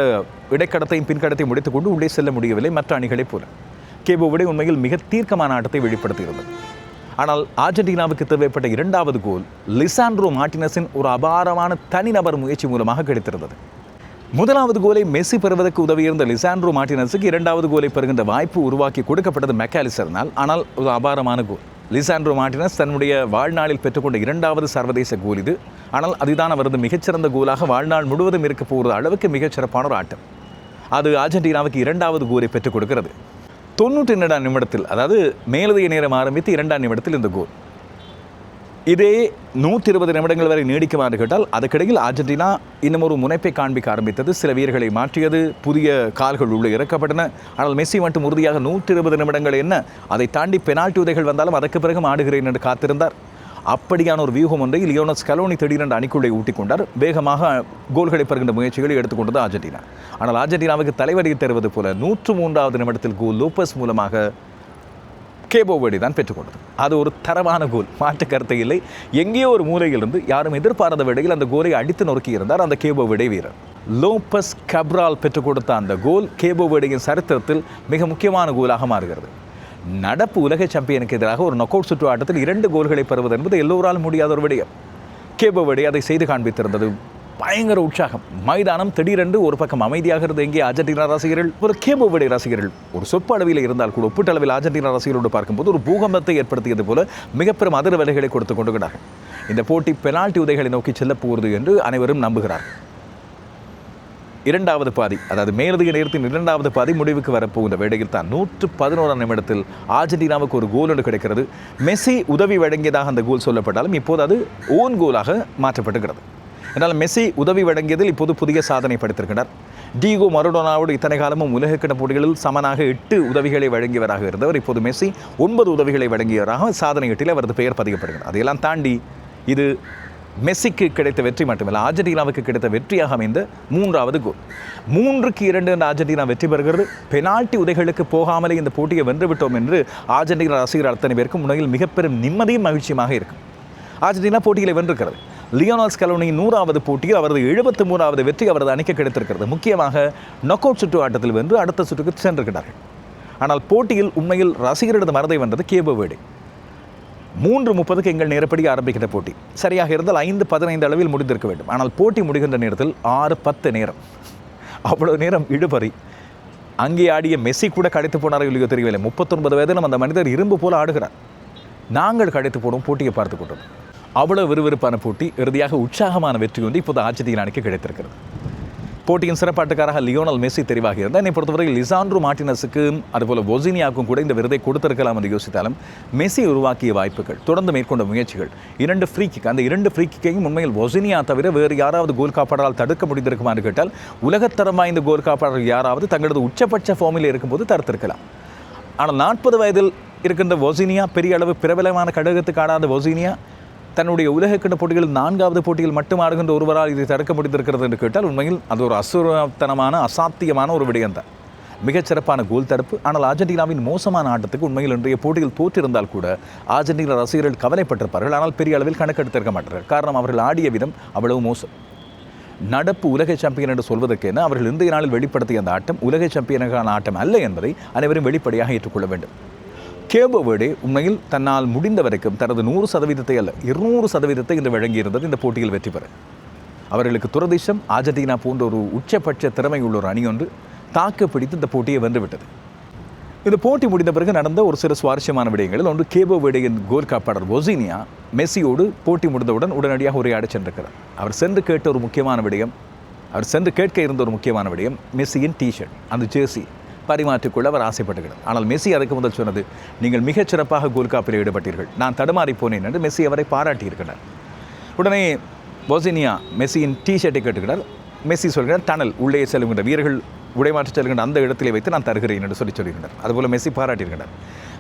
இடைக்கடத்தையும் பின்கடத்தையும் முடித்துக்கொண்டு உள்ளே செல்ல முடியவில்லை மற்ற அணிகளைப் போல. கேபோ வெர்டே உண்மையில் மிக தீர்க்கமான ஆட்டத்தை வெளிப்படுத்தியிருந்தது. ஆனால் அர்ஜென்டினாவுக்கு தேவைப்பட்ட 2வது கோல் லிசாண்ட்ரோ மார்டினஸின் ஒரு அபாரமான தனிநபர் முயற்சி மூலமாக கிடைத்திருந்தது. 1வது கோலை மெஸ்ஸி பெறுவதற்கு உதவியிருந்த லிசாண்ட்ரோ மார்டினஸுக்கு 2வது கோலை பெறுகின்ற வாய்ப்பு உருவாக்கி கொடுக்கப்பட்டது மெக்காலிஸ்டர்னால். ஆனால் ஒரு அபாரமான கோல். லிசாண்ட்ரோ மார்டினஸ் தன்னுடைய வாழ்நாளில் பெற்றுக்கொண்ட 2வது சர்வதேச கோல் இது. ஆனால் அதுதான் அவரது மிகச்சிறந்த கோலாக வாழ்நாள் முழுவதும் இருக்க போகிற அளவுக்கு மிகச்சிறப்பான ஒரு ஆட்டம். அது அர்ஜென்டினாவுக்கு 2வது கோலை பெற்றுக் கொடுக்கிறது. 92ஆம் நிமிடத்தில், அதாவது மேலதிக நேரம் ஆரம்பித்து 2ஆம் நிமிடத்தில் இந்த கோல். இதே 120 நிமிடங்கள் வரை நீடிக்குமாறு கேட்டால் அதுக்கிடையில் அர்ஜென்டினா இன்னும் ஒரு முனைப்பை காண்பிக்க ஆரம்பித்தது. சில வீரர்களை மாற்றியது, புதிய கால்கள் உள்ளே இறக்கப்பட்டன. ஆனால் மெஸ்ஸி மட்டும் உறுதியாக 120 நிமிடங்கள் என்ன, அதை தாண்டி பெனால்டி உதைகள் வந்தாலும் அதற்கு பிறகும் ஆடுகிறேன் என்று காத்திருந்தார். அப்படியான ஒரு வியூகம் ஒன்றை லியோனல் ஸ்கலோனி திடீரென்று அணிக்குள்ளே ஊட்டிக்கொண்டார். வேகமாக கோல்களை பெறுகின்ற முயற்சிகளை எடுத்துக்கொண்டது அர்ஜென்டினா. ஆனால் அர்ஜென்டினாவுக்கு தலைவலி தருவது போல 103வது நிமிடத்தில் கோல் லோபஸ் மூலமாக கேபோ வெர்டே தான் பெற்றுக்கொண்டது. அது ஒரு தரமான கோல், மாற்று கருத்தை இல்லை. எங்கேயோ ஒரு மூலையிலிருந்து யாரும் எதிர்பாராத வேளையில் அந்த கோலை அடித்து நொறுக்கி இருந்தார் அந்த கேபோ வெர்டே வீரர். லோபஸ் கப்ரால் பெற்றுக் கொடுத்த அந்த கோல் கேபோ வெர்டேயின் சரித்திரத்தில் மிக முக்கியமான கோலாக மாறுகிறது. நடப்பு உலக சாம்பியனுக்கு எதிராக ஒரு நொக் அவுட் சுற்று ஆட்டத்தில் 2 கோல்களை பெறுவது என்பது எல்லோராலும் முடியாத ஒரு விடயம். கேபோ வெர்டே அதை செய்து காண்பித்திருந்தது. பயங்கர உற்சாகம். மைதானம் திடீரென்று ஒரு பக்கம் அமைதியாக இருந்த எங்கே அர்ஜென்டினா ரசிகர்கள், ஒரு கேபோ வெர்டே ரசிகர்கள் ஒரு சொற்ப அளவில் இருந்தால் கூட ஒப்பீட்டளவில் அர்ஜென்டினா ரசிகர்களோடு பார்க்கும்போது ஒரு பூகம்பத்தை ஏற்படுத்தியது போல மிகப்பெரும் அதிர்வலைகளை கொடுத்து கொண்டுகிறார்கள். இந்த போட்டி பெனால்டி உதைகளை நோக்கி செல்லப் போகிறது என்று அனைவரும் நம்புகிறார்கள். 2வது பாதி, அதாவது மேலதிக நேரத்தின் 2வது பாதி முடிவுக்கு வரப்போகின்ற வேளையில் தான் 111ஆம் நிமிடத்தில் அர்ஜென்டினாவுக்கு ஒரு கோல் ஒன்று கிடைக்கிறது. மெஸ்ஸி உதவி வழங்கியதாக அந்த கோல் சொல்லப்பட்டாலும் இப்போது அது ஓன் கோலாக மாற்றப்பட்டுகிறது. என்னால் மெஸ்ஸி உதவி வழங்கியதில் இப்போது புதிய சாதனை படைத்திருக்கிறார். டீகோ மரடோனாவோடு இத்தனை காலமும் உலகக்கிண போட்டிகளில் சமனாக 8 உதவிகளை வழங்கியவராக இருந்தவர். இப்போது மெஸ்ஸி 9 உதவிகளை வழங்கியவராக சாதனை 8 அவரது பெயர் பதிக்கப்படுகிறது. அதையெல்லாம் தாண்டி இது மெஸ்ஸிக்கு கிடைத்த வெற்றி மட்டுமல்ல, அர்ஜென்டினாவுக்கு கிடைத்த வெற்றியாக அமைந்த 3வது கோல். 3-2 என்ற அர்ஜென்டினா வெற்றி பெறுகிறது. பெனால்டி உதைகளுக்கு போகாமலே இந்த போட்டியை வென்றுவிட்டோம் என்று அர்ஜென்டினா ரசிகர் அத்தனை பேருக்கும் உண்மையில் மிகப்பெரும் நிம்மதியும் மகிழ்ச்சியுமாக இருக்கும். அர்ஜென்டினா போட்டிகளை வென்றிருக்கிறது. லியோனல் ஸ்கலோனியின் 100வது போட்டியில் அவரது 73வது வெற்றி அவரது அணிக்கு கிடைத்திருக்கிறது. முக்கியமாக நொக் அவுட் சுற்று ஆட்டத்தில் வென்று அடுத்த சுற்றுக்கு சென்றிருக்கிறார்கள். ஆனால் போட்டியில் உண்மையில் ரசிகரிடது மனதை வென்றது கேபோ வெர்டே. 3:30க்கு எங்கள் நேரப்படி ஆரம்பிக்கிற போட்டி சரியாக இருந்தால் 5:15 அளவில் முடிந்திருக்க வேண்டும். ஆனால் போட்டி முடிகின்ற நேரத்தில் 6:10 நேரம். அவ்வளவு நேரம் இழுபறி. அங்கே ஆடிய மெஸ்ஸி கூட கடைத்து போனாரோ இல்லையோ தெரியவில்லை. 39 வயதிலும் அந்த மனிதர் இரும்பு போல ஆடுகிறார். நாங்கள் கடைத்து போடும் போட்டியை பார்த்து கொண்டோம். அவ்வளவு விறுவிறுப்பான போட்டி. இறுதியாக உற்சாகமான வெற்றி ஒன்று இப்போது அர்ஜென்டினா அணிக்கு கிடைத்திருக்கிறது. போட்டியின் சிறப்பாட்டுக்காராக லியோனல் மெஸ்ஸி தெரிவாகி இருந்தால் என்னை பொறுத்தவரையில் லிசாண்ட்ரோ மார்டினஸுக்கும் அதுபோல் ஒசினியாவுக்கும் கூட இந்த விருதை கொடுத்திருக்கலாம் என்று யோசித்தாலும் மெஸ்ஸி உருவாக்கிய வாய்ப்புகள், தொடர்ந்து மேற்கொண்ட முயற்சிகள், 2 ஃப்ரீ கிக், அந்த 2 ஃப்ரீ கிக்கையும் உண்மையில் ஒசினியா தவிர வேறு யாராவது கோல் காப்பாளரால் தடுக்க முடிந்திருக்குமாறு கேட்டால் உலகத்தரம் வாய்ந்த கோல் காப்பாளர்கள் யாராவது தங்களது உச்சபட்ச ஃபார்மில் இருக்கும்போது தடுத்திருக்கலாம். ஆனால் 40 வயதில் இருக்கின்ற ஒசினியா, பெரிய அளவு பிரபலமான கடகத்துக்கு ஆடாத ஒசினியா தன்னுடைய உலகக்கிண்ண போட்டிகளில் 4வது போட்டியில் மட்டும் ஆடுகின்ற ஒருவரால் இதை தடுக்க முடிந்திருக்கிறது என்று கேட்டால் உண்மையில் அது ஒரு அசுரத்தனமான அசாத்தியமான ஒரு விடயம்தான். மிகச்சிறப்பான கோல் தடுப்பு. ஆனால் அர்ஜென்டினாவின் மோசமான ஆட்டத்துக்கு உண்மையில் இன்றைய போட்டியில் தோற்றிருந்தால் கூட அர்ஜென்டினா ரசிகர்கள் கவலைப்பட்டிருப்பார்கள். ஆனால் பெரிய அளவில் கணக்கெடுத்திருக்க மாட்டார்கள். காரணம் அவர்கள் ஆடிய விதம் அவ்வளவு மோசம். நடப்பு உலக சாம்பியன் என்று சொல்வதற்கென அவர்கள் இன்றைய நாளில் வெளிப்படுத்திய அந்த ஆட்டம் உலக சாம்பியனுக்கான ஆட்டம் அல்ல என்பதை அனைவரும் வெளிப்படையாக ஏற்றுக்கொள்ள வேண்டும். கேபோ வெர்டே உண்மையில் தன்னால் முடிந்த வரைக்கும் தனது 100% அல்ல 200% இன்று வழங்கியிருந்தது இந்த போட்டியில் வெற்றி பெற. அவர்களுக்கு துரதிர்ஷ்டம் அர்ஜென்டினா போன்ற ஒரு உச்சபட்ச திறமை உள்ள ஒரு அணி ஒன்று தாக்கு பிடித்து இந்த போட்டியை வென்றுவிட்டது. இந்த போட்டி முடிந்த பிறகு நடந்த ஒரு சில சுவாரஸ்யமான விடயங்களில் ஒன்று, கேபோ வெர்டேயின் கோல் காப்பாளர் ஒசினியா மெஸ்ஸியோடு போட்டி முடிந்தவுடன் உடனடியாக உரையாடி சென்றிருக்கிறார். அவர் சென்று கேட்ட ஒரு முக்கியமான விடயம், மெஸ்ஸியின் டிஷர்ட், அந்த ஜெர்சி பரிமாற்றிக்கொள்ள அவர் ஆசைப்பட்டுகிறார். ஆனால் மெஸ்ஸி அதுக்கு முதல் சொன்னது, நீங்கள் மிகச்சிறப்பாக கோல் காப்பில் ஈடுபட்டீர்கள், நான் தடுமாறி போனேன் என்று மெஸ்ஸி அவரை பாராட்டியிருக்கிறார். உடனே பொசினியா மெஸ்ஸியின் டிஷர்ட்டை கேட்டுக்கிறார். மெஸ்ஸி சொல்கிறார், டனல் உள்ளே செல்கின்ற வீரர்கள் உடைமாற்றி செல்கின்ற அந்த இடத்திலே வைத்து நான் தருகிறேன் என்று சொல்லியிருக்கிறார். அதுபோல் மெஸ்ஸி பாராட்டியிருக்கிறார்.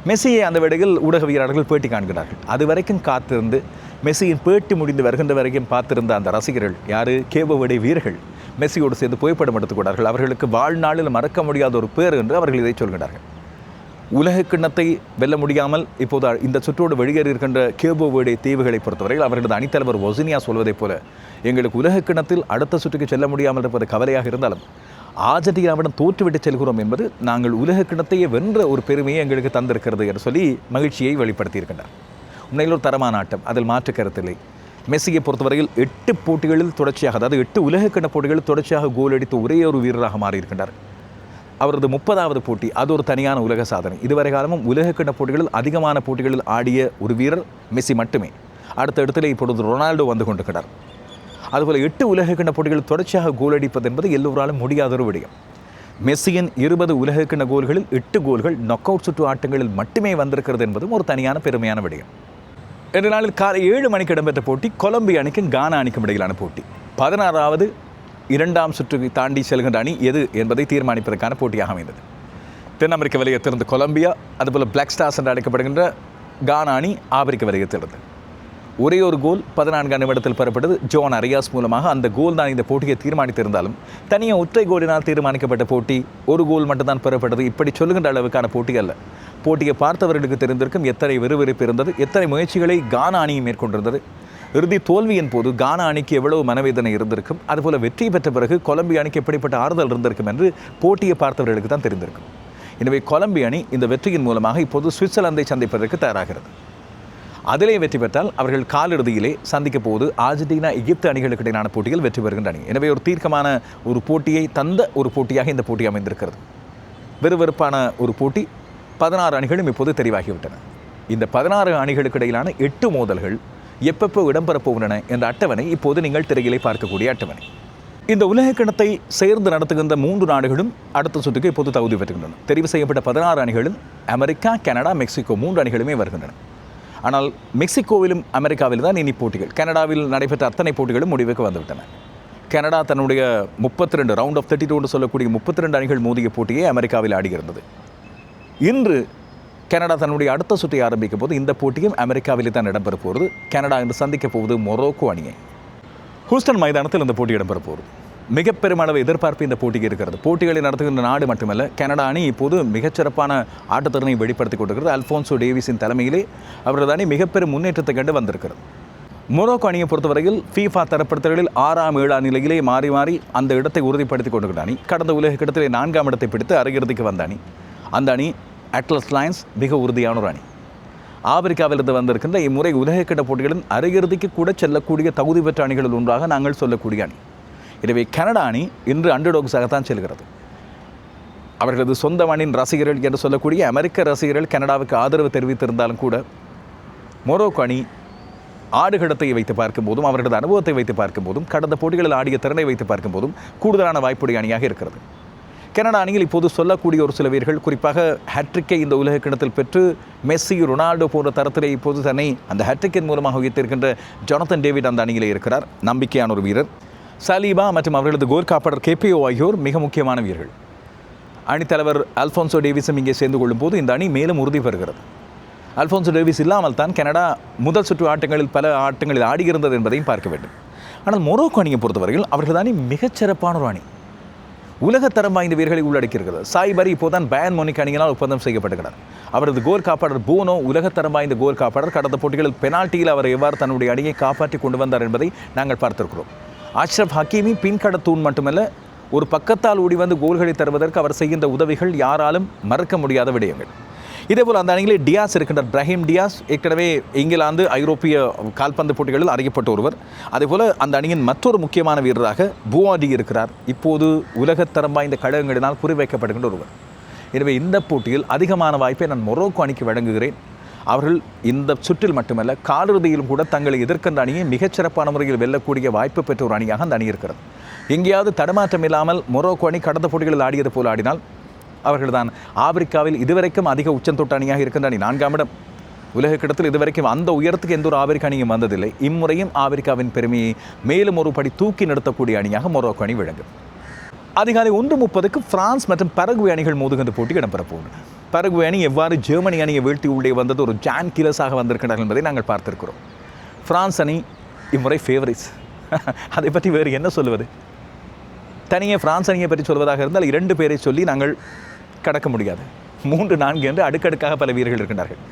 மெஸ்ஸியை அந்த வேளையில் ஊடகவியலாளர்கள் பேட்டி காண்கிறார்கள். அது வரைக்கும் காத்திருந்து மெஸ்ஸியின் பேட்டி முடிந்து வருகின்ற வரைக்கும் பார்த்திருந்த அந்த ரசிகர்கள் யார், கேபோ வெர்டே வீரர்கள் மெஸ்ஸியோடு சேர்ந்து புகைப்படம் எடுத்துக்கொண்டார்கள். அவர்களுக்கு வாழ்நாளில் மறக்க முடியாத ஒரு பேர் என்று அவர்கள் இதை சொல்கிறார்கள். உலக கிண்ணத்தை வெல்ல முடியாமல் இப்போது இந்த சுற்றோடு வெளியேறி இருக்கின்ற கேபோ வெர்டே தீவுகளை பொறுத்தவரையில் அவர்களது அணித்தலைவர் பொசினியா சொல்வதைப் போல எங்களுக்கு உலக கிண்ணத்தில் அடுத்த சுற்றுக்கு செல்ல முடியாமல் இருப்பது கவலையாக இருந்தாலும் ஆர்ஜென்டினாவிடம் தோற்றுவிட்டு செல்கிறோம் என்பது நாங்கள் உலக கிண்ணத்தையே வென்ற ஒரு பெருமையை எங்களுக்கு தந்திருக்கிறது என்று சொல்லி மகிழ்ச்சியை வெளிப்படுத்தியிருக்கின்றார். உண்மையில் ஒரு தரமான ஆட்டம், அதில் மாற்று கருத்தில்லை. மெஸ்ஸியை பொறுத்தவரையில் 8 போட்டிகளில் தொடர்ச்சியாக, அதாவது 8 உலக கிண்ண போட்டிகளில் தொடர்ச்சியாக கோல் அடித்த ஒரே ஒரு வீரராக மாறியிருக்கின்றார். அவரது 30வது போட்டி, அது ஒரு தனியான உலக சாதனை. இதுவரை காலமும் உலக கிண்ண போட்டிகளில் அதிகமான போட்டிகளில் ஆடிய ஒரு வீரர் மெஸ்ஸி மட்டுமே. அடுத்த இடத்துல இப்பொழுது ரொனால்டோ வந்து கொண்டிருக்கிறார். அதுபோல் 8 உலக கிண்ண போட்டிகளில் தொடர்ச்சியாக கோல் அடிப்பது என்பது எல்லோராலும் முடியாத ஒரு விடயம். மெஸ்ஸியின் 20 உலக கிண்ண கோல்களில் 8 கோல்கள் நாக் அவுட் சுற்று ஆட்டங்களில் மட்டுமே வந்திருக்கிறது என்பதும் ஒரு தனியான பெருமையான விடயம். இன்று நாளில் காலை 7 மணிக்கு இடம்பெற்ற போட்டி கொலம்பியா அணிக்கும் கானா அணிக்கும் இடையிலான போட்டி. 16வது 2ஆம் சுற்றுக்கு தாண்டி செல்கின்ற அணி எது என்பதை தீர்மானிப்பதற்கான போட்டியாக அமைந்தது. தென் அமெரிக்க வலயத்திலிருந்து கொலம்பியா, அதுபோல் பிளாக் ஸ்டார்ஸ் என்று அழைக்கப்படுகின்ற கானா அணி ஆப்பிரிக்க வலயத்திலிருந்து. ஒரே ஒரு கோல் 14ஆம் நிமிடத்தில் பெறப்பட்டது. ஜோன் அரியாஸ் மூலமாக. அந்த கோல் தான் இந்த போட்டியை தீர்மானித்திருந்தாலும் தனியாக ஒற்றை கோலினால் தீர்மானிக்கப்பட்ட போட்டி, ஒரு கோல் மட்டும்தான் பெறப்பட்டது, இப்படி சொல்லுகின்ற அளவுக்கான போட்டி அல்ல. போட்டியை பார்த்தவர்களுக்கு தெரிந்திருக்கும் எத்தனை விறுவிறுப்பு இருந்தது, எத்தனை முயற்சிகளை கானா அணி மேற்கொண்டிருந்தது. இறுதி தோல்வியின் போது கானா அணிக்கு எவ்வளவு மனவேதனை இருந்திருக்கும், அதுபோல் வெற்றி பெற்ற பிறகு கொலம்பியா அணிக்கு எப்படிப்பட்ட ஆறுதல் இருந்திருக்கும் என்று போட்டியை பார்த்தவர்களுக்கு தான் தெரிந்திருக்கும். எனவே கொலம்பியா அணி இந்த வெற்றியின் மூலமாக இப்போது சுவிட்சர்லாந்தை சந்திப்பதற்கு தயாராகிறது. அதிலே வெற்றி பெற்றால் அவர்கள் காலிறுதியிலே சந்திக்க போவது ஆர்ஜென்டினா எகிப்து அணிகளுக்கு இடையிலான போட்டியில் வெற்றி பெறுகின்ற அணி. எனவே ஒரு தீர்க்கமான ஒரு போட்டியை தந்த ஒரு போட்டியாக இந்த போட்டி அமைந்திருக்கிறது. விறுவிறுப்பான ஒரு போட்டி. 16 அணிகளும் இப்போது தெரிவாகிவிட்டன. இந்த 16 அணிகளுக்கு இடையிலான 8 மோதல்கள் எப்பப்போ இடம்பெறப் போகின்றன என்ற அட்டவணை இப்போது நீங்கள் திரையிலே பார்க்கக்கூடிய அட்டவணை. இந்த உலக கிண்ணத்தை சேர்ந்து நடத்துகின்ற 3 நாடுகளும் அடுத்த சுற்றுக்கு இப்போது தகுதி பெற்றுகின்றன. தெரிவு செய்யப்பட்ட 16 அணிகளும் அமெரிக்கா, கனடா, மெக்சிகோ 3 அணிகளுமே வருகின்றன. ஆனால் மெக்சிகோவிலும் அமெரிக்காவிலும் தான் இனி போட்டிகள். கனடாவில் நடைபெற்ற அத்தனை போட்டிகளும் முடிவுக்கு வந்துவிட்டன. கனடா தன்னுடைய 32 ரவுண்ட் ஆஃப் 32 சொல்லக்கூடிய 32 அணிகள் மோதிய போட்டியை அமெரிக்காவில் ஆடுகிறது. இன்று கனடா தன்னுடைய அடுத்த சுற்றை ஆரம்பிக்கும் போது இந்த போட்டியும் அமெரிக்காவிலே தான் இடம்பெற போகிறது. கனடா இன்று சந்திக்க போவது மொரோக்கோ அணியை. ஹூஸ்டன் மைதானத்தில் இந்த போட்டி இடம்பெற போகிறது. மிக பெருமளவு எதிர்பார்ப்பு இந்த போட்டிக்கு இருக்கிறது. போட்டிகளை நடத்துகின்ற நாடு மட்டுமல்ல, கனடா அணி இப்போது மிகச்சிறப்பான ஆட்டத்திறனை வெளிப்படுத்தி கொண்டிருக்கிறது. அல்ஃபோன்சோ டேவிஸின் தலைமையிலே அவரது அணி மிகப்பெரும் முன்னேற்றத்தை கண்டு வந்திருக்கிறது. மொரோக்கோ அணியை பொறுத்தவரையில் ஃபீஃபா தரப்படுத்தல்களில் 6ஆம் 7ஆம் நிலையிலே மாறி மாறி அந்த இடத்தை உறுதிப்படுத்தி கொண்டிருக்கிற அணி. கடந்த உலக கிட்டத்திலே 4ஆம் இடத்தை பிடித்து அரையிறுதிக்கு வந்த அணி. அந்த அணி அட்லஸ் லயன்ஸ் மிக உறுதியான ஒரு அணி. ஆப்பிரிக்காவிலிருந்து வந்திருக்கின்ற இம்முறை உலகக்கிண்ண போட்டிகளின் அரையிறுதிக்கு கூட செல்லக்கூடிய தகுதி பெற்ற அணிகளில் ஒன்றாக நாங்கள் சொல்லக்கூடிய அணி. எனவே கனடா அணி இன்று அண்டர்டாக்ஸாகத்தான் செல்கிறது. அவர்களது சொந்த அணியின் ரசிகர்கள் என்று சொல்லக்கூடிய அமெரிக்க ரசிகர்கள் கனடாவுக்கு ஆதரவு தெரிவித்திருந்தாலும் கூட மொரோக்கோ அணி ஆடுகளத்தை வைத்து பார்க்கும்போதும் அவர்களது அனுபவத்தை வைத்து பார்க்கும்போதும் கடந்த போட்டிகளில் ஆடிய திறனை வைத்து பார்க்கும்போதும் கூடுதலான வாய்ப்புடைய அணியாக இருக்கிறது. கனடா அணியில் இப்போது சொல்லக்கூடிய ஒரு சில வீரர்கள், குறிப்பாக ஹேட்ரிக்கை இந்த உலக கிண்ணத்தில் பெற்று மெஸ்ஸி, ரொனால்டோ போன்ற தரத்திலே இப்போது தன்னை அந்த ஹேட்ரிக்கின் மூலமாக உயர்த்திருக்கின்ற ஜொனத்தன் டேவிட் அந்த அணியிலே இருக்கிறார். நம்பிக்கையான ஒரு வீரர். சலீபா மற்றும் அவர்களது கோல் காப்பாளர் கேபிஓ ஆகியோர் மிக முக்கியமான வீரர்கள். அணித்தலைவர் அல்ஃபோன்சோ டேவிஸும் இங்கே சேர்ந்து கொள்ளும் போது இந்த அணி மேலும் உறுதி பெறுகிறது. அல்ஃபோன்சோ டேவிஸ் இல்லாமல் தான் கனடா முதல் சுற்று ஆட்டங்களில் பல ஆட்டங்களில் ஆடியிருந்தது என்பதையும் பார்க்க வேண்டும். ஆனால் மொரோக்கோ அணியை பொறுத்தவரையில் அவர்களது அணி மிகச்சிறப்பான ஒரு அணி. உலகத்தரம் வாய்ந்த வீரர்களை உள்ளடக்கியிருக்கிறது. சாய்பரி இப்போதான் பயர்ன் மோனிக் அணியினால் ஒப்பந்தம் செய்யப்பட்டுகிறார். அவரது கோல் காப்பாளர் போனோ உலகத்தரம் வாய்ந்த கோல் காப்பாளர். கடந்த போட்டிகளில் பெனால்ட்டியில் அவர் எவ்வாறு தன்னுடைய அணியை காப்பாற்றி கொண்டு வந்தார் என்பதை நாங்கள் பார்த்திருக்கிறோம். அஷ்ரஃப் ஹக்கீமி பின்கடத்தூண் மட்டுமல்ல, ஒரு பக்கத்தால் ஓடி வந்து கோல்களை தருவதற்கு அவர் செய்கின்ற உதவிகள் யாராலும் மறக்க முடியாத விடயங்கள். இதேபோல் அந்த அணியிலே டியாஸ் இருக்கின்றார். பிரஹீம் டியாஸ் ஏற்கனவே இங்கிலாந்து ஐரோப்பிய கால்பந்து போட்டிகளில் அறியப்பட்ட ஒருவர். அதேபோல் அந்த அணியின் மற்றொரு முக்கியமான வீரராக புவாடி இருக்கிறார். இப்போது உலகத்தரம் வாய்ந்த கழகங்களினால் குறிவைக்கப்படுகின்ற ஒருவர். எனவே இந்த போட்டியில் அதிகமான வாய்ப்பை நான் மொரோக்கோ அணிக்கு வழங்குகிறேன். அவர்கள் இந்த சுற்றில் மட்டுமல்ல காலிறுதியிலும் கூட தங்களை எதிர்க்கின்ற அணியை மிகச்சிறப்பான முறையில் வெல்லக்கூடிய வாய்ப்பு பெற்ற ஒரு அணியாக அந்த அணி இருக்கிறது. எங்கேயாவது தடமாற்றம் இல்லாமல் மொரோக்கோ அணி கடந்த போட்டிகளில் ஆடியது போல் ஆடினால் அவர்கள்தான் ஆப்பிரிக்காவில் இதுவரைக்கும் அதிக உச்சந்தொட்ட அணியாக இருக்கின்ற அணி. 4ஆம் இடம். உலகக்கிடத்தில் இதுவரைக்கும் அந்த உயரத்துக்கு எந்த ஒரு ஆப்பிரிக்க அணியும் வந்ததில்லை. இம்முறையும் ஆப்பிரிக்காவின் பெருமையை மேலும் ஒரு படி தூக்கி நிறுத்தக்கூடிய அணியாக மொரோக்கோ அணி விளங்கும். அதிகாலை 1:30 பிரான்ஸ் மற்றும் பரகுவே அணிகள் மோதுகின்ற போட்டி இடம்பெற போகின்றன. பரகுவே அணி எவ்வாறு ஜெர்மனி அணியை வீழ்த்தி உள்ளே வந்தது ஒரு ஜான் கிலஸாக வந்திருக்கிறார்கள் என்பதை நாங்கள் பார்த்திருக்கிறோம். பிரான்ஸ் அணி இம்முறை ஃபேவரிட்ஸ். அதை பற்றி வேறு என்ன சொல்லுவது? தனியே பிரான்ஸ் அணியை பற்றி சொல்வதாக இருந்தால் 2 பேரை சொல்லி நாங்கள் கடக்க முடியாது. 3, 4 என்று அடுக்கடுக்காக பல வீரர்கள் இருக்கின்றார்கள்.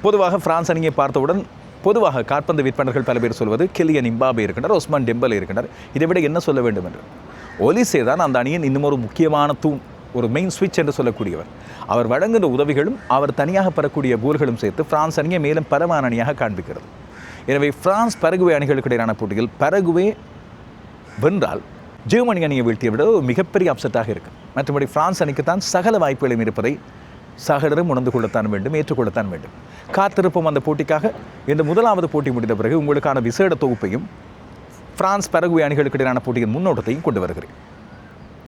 பொதுவாக பிரான்ஸ் அணியை பார்த்தவுடன் பொதுவாக காற்பந்து விற்பனர்கள் பல பேர் சொல்வது கிலியன் எம்பாபே இருக்கின்றார், ஒஸ்மான் டெம்பலே இருக்கின்றார். இதை விட என்ன சொல்ல வேண்டும் என்று. ஒலிசே தான் அந்த அணியின் இன்னும் ஒரு முக்கியமான தூண், ஒரு மெயின் ஸ்விட்ச் என்று சொல்லக்கூடியவர். அவர் வழங்குகின்ற உதவிகளும் அவர் தனியாக பெறக்கூடிய கோல்களும் சேர்த்து பிரான்ஸ் அணியை மேலும் பரமான அணியாக காண்பிக்கிறது. எனவே பிரான்ஸ் பரகுவே அணிகளுக்கு இடையிலான போட்டியில் பரகுவே வென்றால் ஜெர்மனி அணியை வீழ்த்திய விட ஒரு மிகப்பெரிய அப்செட்டாக இருக்கும். மற்றபடி பிரான்ஸ் அணிக்கு தான் சகல வாய்ப்புகளும் இருப்பதை சகலரும் உணர்ந்து கொள்ளத்தான் வேண்டும், ஏற்றுக்கொள்ளத்தான் வேண்டும். காத்திருப்போம் அந்த போட்டிக்காக. இந்த முதலாவது போட்டி முடிந்த பிறகு உங்களுக்கான விசேட தொகுப்பையும் பிரான்ஸ் பரகுவே அணிகளுக்கு இடையிலான போட்டியின் முன்னோட்டத்தையும் கொண்டு வருகிறேன்.